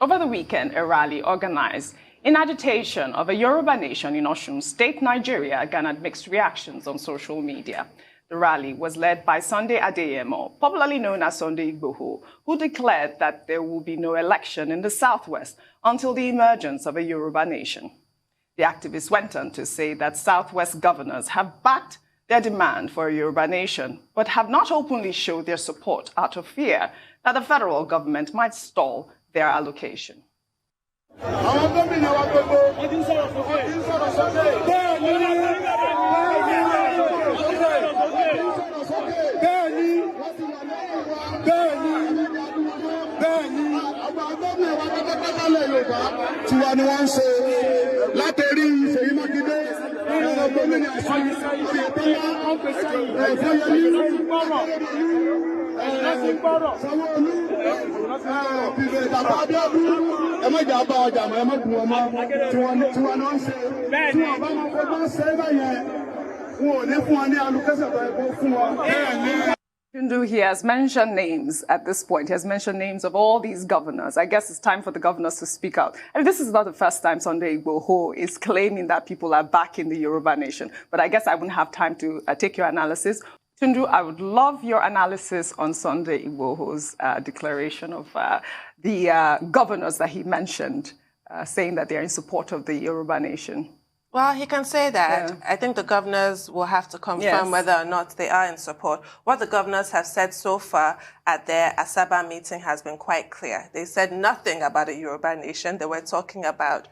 Over the weekend, a rally organized in agitation of a Yoruba Nation in Osun State, Nigeria, garnered mixed reactions on social media. The rally was led by Sunday Adeyemo, popularly known as Sunday Igboho, who declared that there will be no election in the Southwest until the emergence of a Yoruba Nation. The activist went on to say that Southwest governors have backed their demand for a Yoruba Nation, but have not openly showed their support out of fear that the federal government might stall their allocation. Tundu, he has mentioned names at this point. He has mentioned names of all these governors. I guess it's time for the governors to speak out. And this is not the first time Sunday Igboho is claiming that people are back in the Yoruba Nation. But I guess I wouldn't have time to take your analysis. Tundu, I would love your analysis on Sunday Igboho's declaration of the governors that he mentioned, saying that they're in support of the Yoruba Nation. Well, he can say that. Yeah. I think the governors will have to confirm whether or not they are in support. What the governors have said so far at their Asaba meeting has been quite clear. They said nothing about a Yoruba Nation. They were talking about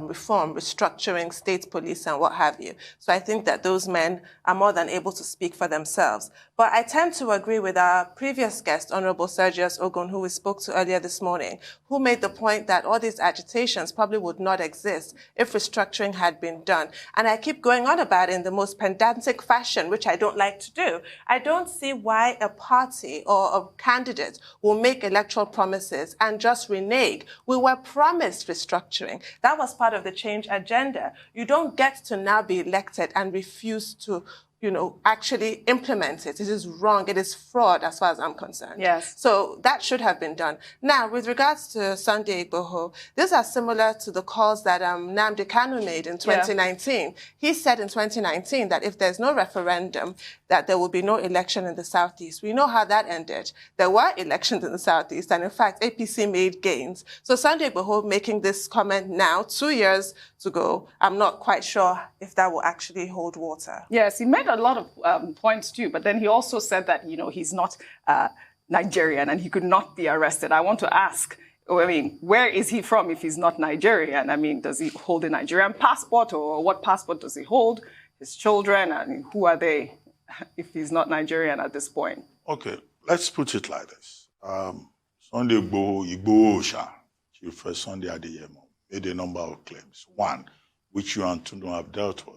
reform, restructuring state police and what have you. So I think that those men are more than able to speak for themselves. But I tend to agree with our previous guest, Honorable Sergius Ogun, who we spoke to earlier this morning, who made the point that all these agitations probably would not exist if restructuring had been done. And I keep going on about it in the most pedantic fashion, which I don't like to do. I don't see why a party or a candidate will make electoral promises and just renege. We were promised restructuring. That was part of the change agenda. You don't get to now be elected and refuse to actually implement it. It is wrong. It is fraud as far as I'm concerned. Yes. So that should have been done. Now, with regards to Sunday Igboho, these are similar to the calls that Nnamdi Kanu made in 2019. Yeah. He said in 2019 that if there's no referendum, that there will be no election in the Southeast. We know how that ended. There were elections in the Southeast, and in fact, APC made gains. So Sunday Igboho making this comment now, 2 years to go, I'm not quite sure if that will actually hold water. Yes, he made a lot of points too, but then he also said that, he's not Nigerian and he could not be arrested. I want to ask, where is he from if he's not Nigerian? Does he hold a Nigerian passport, or what passport does he hold? His children, who are they if he's not Nigerian at this point? Okay, let's put it like this. Sunday Igboho, Chief Sunday Adeyemo, made a number of claims. One, which you and Tundu have dealt with,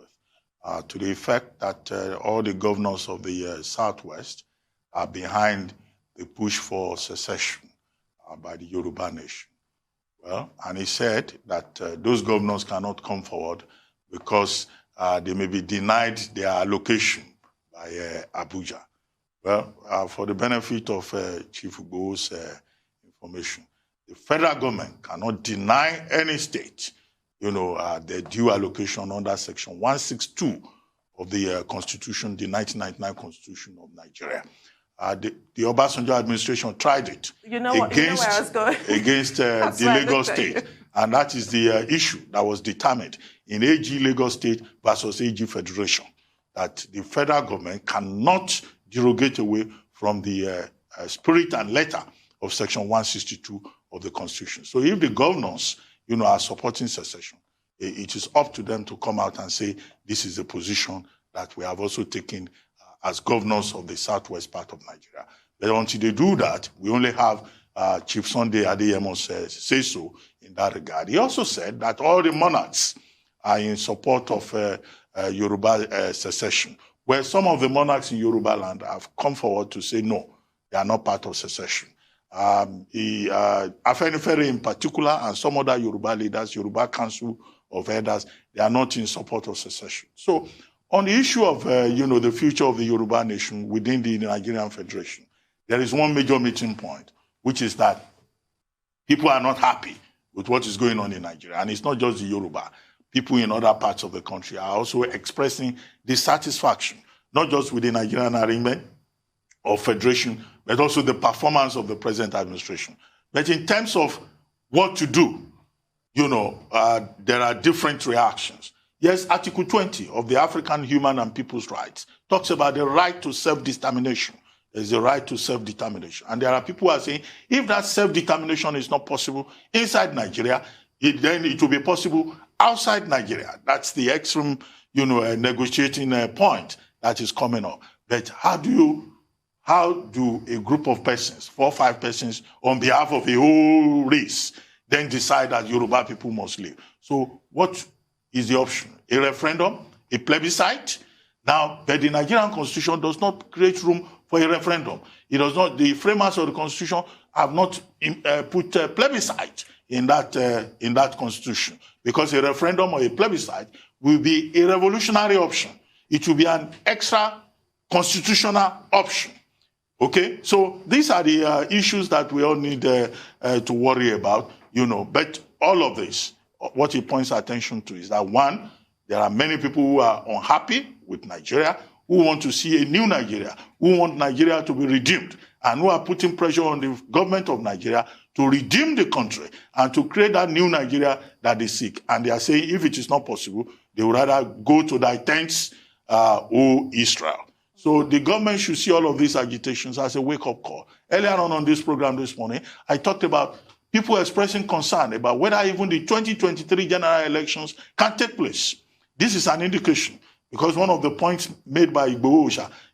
to the effect that all the governors of the Southwest are behind the push for secession by the Yoruba Nation. Well, and he said that those governors cannot come forward because they may be denied their allocation by Abuja. Well, for the benefit of Chief Igboho's information, the federal government cannot deny any state the due allocation under Section 162 of the Constitution, the 1999 Constitution of Nigeria. The Obasanjo administration tried it against the Lagos State. And that is the issue that was determined in AG Lagos State versus AG Federation, that the federal government cannot derogate away from the spirit and letter of Section 162 of the Constitution. So if the governors are supporting secession, it is up to them to come out and say, this is the position that we have also taken as governors of the southwest part of Nigeria. But until they do that, we only have Chief Sunday Adeyemo say so in that regard. He also said that all the monarchs are in support of Yoruba secession, where some of the monarchs in Yoruba land have come forward to say no, they are not part of secession. Afenifere in particular and some other Yoruba leaders, Yoruba Council of Elders, they are not in support of secession. So on the issue of, the future of the Yoruba nation within the Nigerian Federation, there is one major meeting point, which is that People are not happy with what is going on in Nigeria. And it's not just the Yoruba. People in other parts of the country are also expressing dissatisfaction, not just with the Nigerian arrangement or federation, but also the performance of the present administration. But in terms of what to do, there are different reactions. Yes, Article 20 of the African Human and People's Rights talks about the right to self-determination. There's a right to self-determination. And there are people who are saying, if that self-determination is not possible inside Nigeria, then it will be possible outside Nigeria. That's the extreme, negotiating point that is coming up. But how do a group of persons, 4 or 5 persons, on behalf of a whole race, then decide that Yoruba people must leave? So what is the option? A referendum? A plebiscite? Now, but the Nigerian constitution does not create room for a referendum. It does not. The framers of the constitution have not put a plebiscite in that constitution, because a referendum or a plebiscite will be a revolutionary option. It will be an extra constitutional option. Okay, so these are the issues that we all need to worry about. But all of this, what it points attention to is that, one, there are many people who are unhappy with Nigeria, who want to see a new Nigeria, who want Nigeria to be redeemed, and who are putting pressure on the government of Nigeria to redeem the country and to create that new Nigeria that they seek. And they are saying, if it is not possible, they would rather go to thy tents, O Israel. So the government should see all of these agitations as a wake-up call. Earlier on this program this morning, I talked about people expressing concern about whether even the 2023 general elections can take place. This is an indication, because one of the points made by Igboho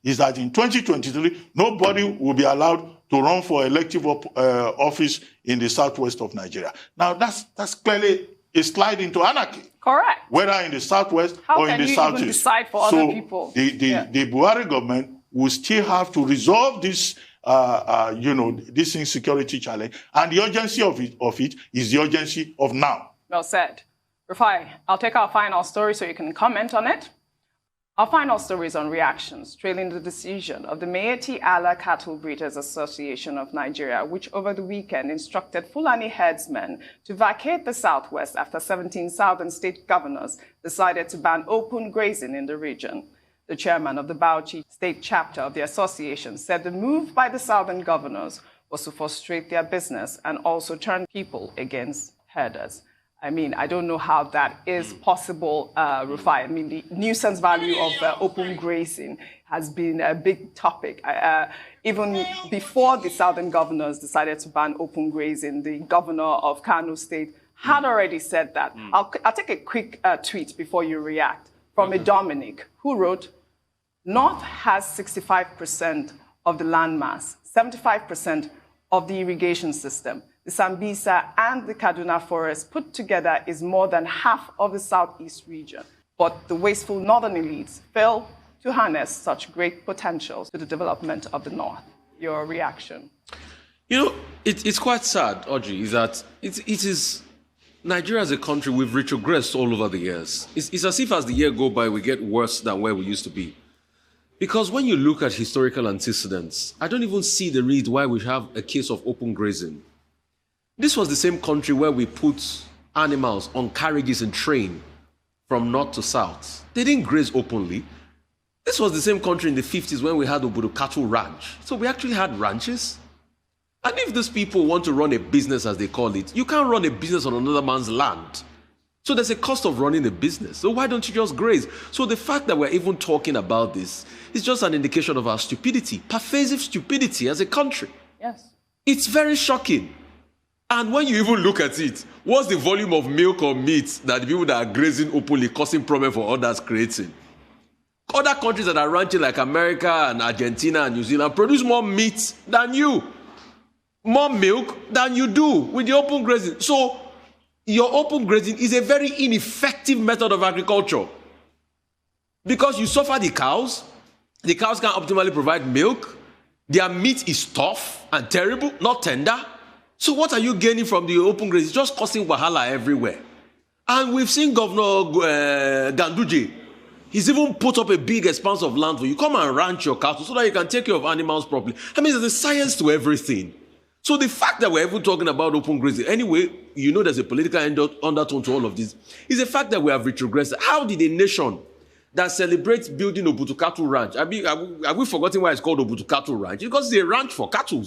is that in 2023, nobody will be allowed to run for elective office in the southwest of Nigeria. Now, that's clearly a slide into anarchy. Correct. Whether in the southwest or in the southeast. How can you even decide for other people? The Buhari government will still have to resolve this, this insecurity challenge, and the urgency of it is the urgency of now. Well said. Rufai, I'll take our final story so you can comment on it. Our final story is on reactions trailing the decision of the Meeti Allah Cattle Breeders Association of Nigeria, which over the weekend instructed Fulani herdsmen to vacate the southwest after 17 southern state governors decided to ban open grazing in the region. The chairman of the Bauchi state chapter of the association said the move by the southern governors was to frustrate their business and also turn people against herders. I mean, I don't know how that is possible, Rufai. I mean, the nuisance value of open grazing has been a big topic. Even before the southern governors decided to ban open grazing, the governor of Kano State had already said that. I'll take a quick tweet before you react from a Dominic who wrote, North has 65% of the landmass, 75% of the irrigation system. The Sambisa and the Kaduna forest put together is more than half of the southeast region. But the wasteful northern elites fail to harness such great potentials to the development of the north. Your reaction? It's quite sad, Audrey, is that it is Nigeria as a country, we've retrogressed all over the years. It's as if as the year go by, we get worse than where we used to be. Because when you look at historical antecedents, I don't even see the reason why we have a case of open grazing. This was the same country where we put animals on carriages and train from north to south. They didn't graze openly. This was the same country in the 50s when we had Obodo Cattle Ranch. So we actually had ranches. And if these people want to run a business, as they call it, you can't run a business on another man's land. So there's a cost of running a business. So why don't you just graze? So the fact that we're even talking about this is just an indication of our stupidity, pervasive stupidity as a country. Yes. It's very shocking. And when you even look at it, what's the volume of milk or meat that the people that are grazing openly causing problem for others creating? Other countries that are ranching like America and Argentina and New Zealand produce more meat than you, more milk than you do with the open grazing. So your open grazing is a very ineffective method of agriculture because you suffer the cows can't optimally provide milk, their meat is tough and terrible, not tender. So what are you gaining from the open grazing? It's just causing wahala everywhere. And we've seen Governor Ganduje. He's even put up a big expanse of land for you. Come and ranch your cattle so that you can take care of animals properly. I mean, there's a science to everything. So the fact that we're even talking about open grazing, anyway, you know there's a political undertone to all of this, is the fact that we have retrogressed. How did a nation that celebrates building Obutu Cattle Ranch, have we forgotten why it's called Obutu Cattle Ranch? Because it's a ranch for cattle.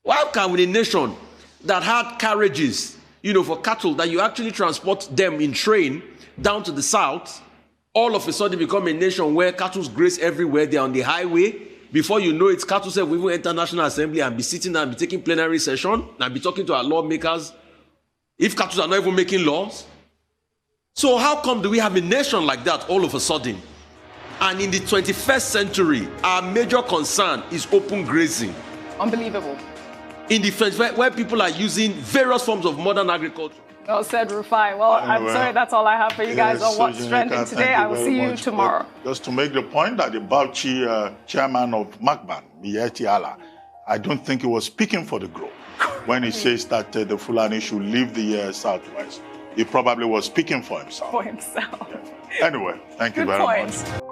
Why can a nation that had carriages, for cattle, that you actually transport them in train down to the south, all of a sudden become a nation where cattle graze everywhere, they're on the highway? Before you know it, cattle will even enter National Assembly and be sitting and be taking plenary session and be talking to our lawmakers if cattle are not even making laws. So how come do we have a nation like that all of a sudden? And in the 21st century, our major concern is open grazing. Unbelievable. In the French, where people are using various forms of modern agriculture. Well said, Rufai. Well, anyway, I'm sorry, that's all I have for you guys on What's Trending today. I will see you tomorrow. Just to make the point that the Bauchi chairman of Magban, Miyetti Allah, I don't think he was speaking for the group when he says that the Fulani should leave the southwest. He probably was speaking for himself. For himself. Yeah. Anyway, thank you very much.